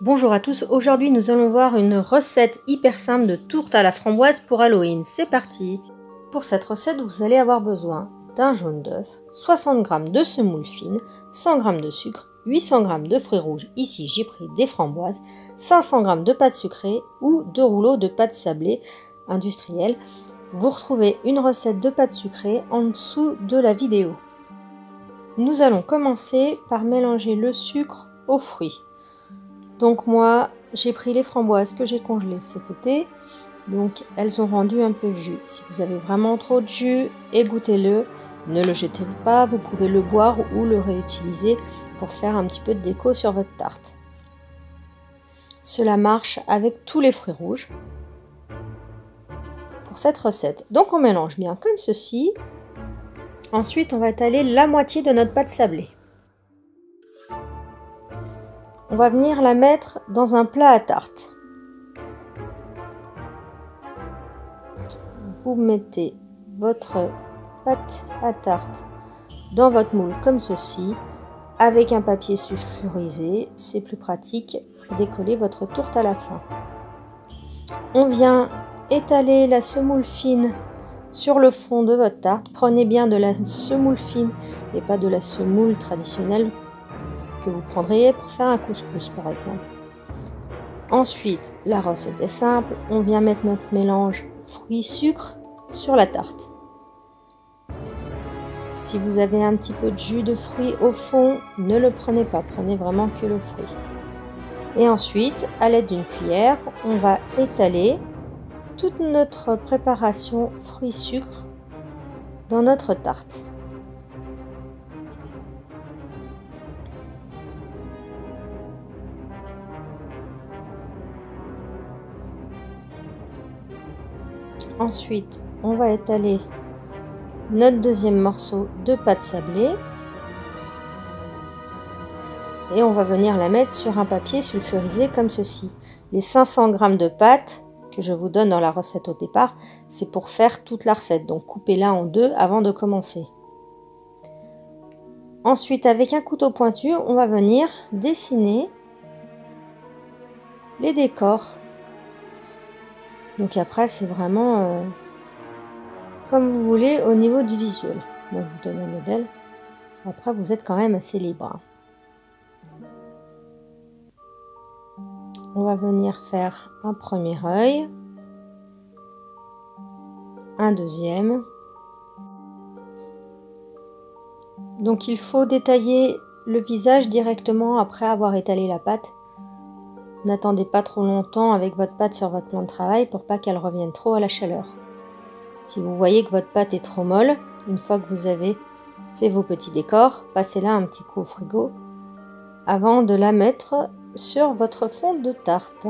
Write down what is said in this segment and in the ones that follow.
Bonjour à tous, aujourd'hui nous allons voir une recette hyper simple de tourte à la framboise pour Halloween. C'est parti! Pour cette recette, vous allez avoir besoin d'un jaune d'œuf, 60 g de semoule fine, 100 g de sucre, 800 g de fruits rouges, ici j'ai pris des framboises, 500 g de pâte sucrée ou 2 rouleaux de pâte sablée industrielle. Vous retrouvez une recette de pâte sucrée en dessous de la vidéo. Nous allons commencer par mélanger le sucre aux fruits. Donc moi, j'ai pris les framboises que j'ai congelées cet été, donc elles ont rendu un peu de jus. Si vous avez vraiment trop de jus, égouttez-le, ne le jetez pas, vous pouvez le boire ou le réutiliser pour faire un petit peu de déco sur votre tarte. Cela marche avec tous les fruits rouges pour cette recette. Donc on mélange bien comme ceci. Ensuite, on va étaler la moitié de notre pâte sablée. On va venir la mettre dans un plat à tarte. Vous mettez votre pâte à tarte dans votre moule comme ceci, avec un papier sulfurisé, c'est plus pratique pour décoller votre tourte à la fin. On vient étaler la semoule fine sur le fond de votre tarte. Prenez bien de la semoule fine et pas de la semoule traditionnelle que vous prendriez pour faire un couscous par exemple. Ensuite, la recette est simple, on vient mettre notre mélange fruits-sucre sur la tarte. Si vous avez un petit peu de jus de fruits au fond, ne le prenez pas, prenez vraiment que le fruit. Et ensuite, à l'aide d'une cuillère, on va étaler toute notre préparation fruits-sucre dans notre tarte. Ensuite, on va étaler notre deuxième morceau de pâte sablée et on va venir la mettre sur un papier sulfurisé comme ceci. Les 500 g de pâte que je vous donne dans la recette au départ, c'est pour faire toute la recette, donc coupez-la en deux avant de commencer. Ensuite, avec un couteau pointu, on va venir dessiner les décors. Donc après, c'est vraiment comme vous voulez au niveau du visuel. Bon, je vous donne un modèle. Après, vous êtes quand même assez libre. On va venir faire un premier œil, un deuxième. Donc il faut détailler le visage directement après avoir étalé la pâte. N'attendez pas trop longtemps avec votre pâte sur votre plan de travail pour pas qu'elle revienne trop à la chaleur. Si vous voyez que votre pâte est trop molle, une fois que vous avez fait vos petits décors, passez-la un petit coup au frigo avant de la mettre sur votre fond de tarte.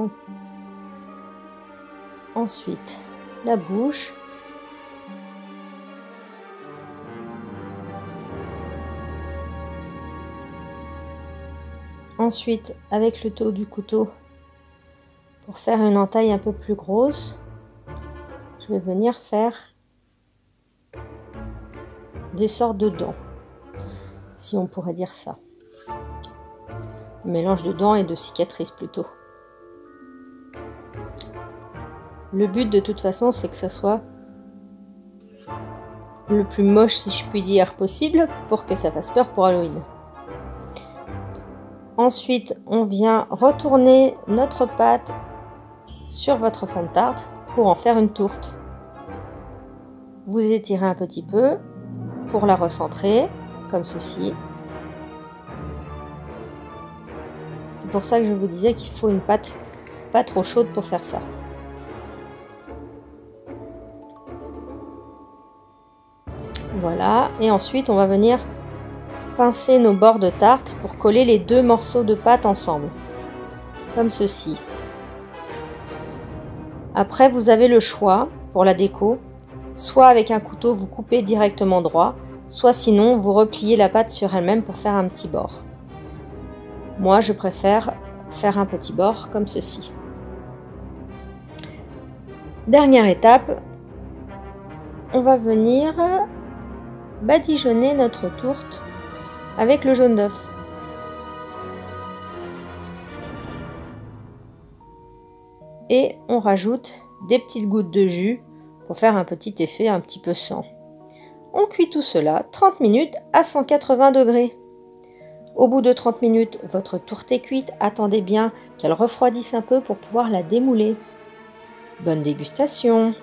Ensuite, la bouche. Ensuite, avec le dos du couteau, pour faire une entaille un peu plus grosse, je vais venir faire des sortes de dents, si on pourrait dire ça. Un mélange de dents et de cicatrices plutôt. Le but de toute façon, c'est que ça soit le plus moche, si je puis dire, possible pour que ça fasse peur pour Halloween. Ensuite, on vient retourner notre pâte sur votre fond de tarte pour en faire une tourte. Vous étirez un petit peu pour la recentrer, comme ceci. C'est pour ça que je vous disais qu'il faut une pâte pas trop chaude pour faire ça. Voilà, et ensuite on va venir pincer nos bords de tarte pour coller les deux morceaux de pâte ensemble, comme ceci. Après, vous avez le choix pour la déco, soit avec un couteau vous coupez directement droit, soit sinon vous repliez la pâte sur elle-même pour faire un petit bord. Moi, je préfère faire un petit bord comme ceci. Dernière étape, on va venir badigeonner notre tourte avec le jaune d'œuf. et on rajoute des petites gouttes de jus pour faire un petit effet un petit peu sang. On cuit tout cela 30 minutes à 180 degrés. Au bout de 30 minutes, votre tourte est cuite. Attendez bien qu'elle refroidisse un peu pour pouvoir la démouler. Bonne dégustation!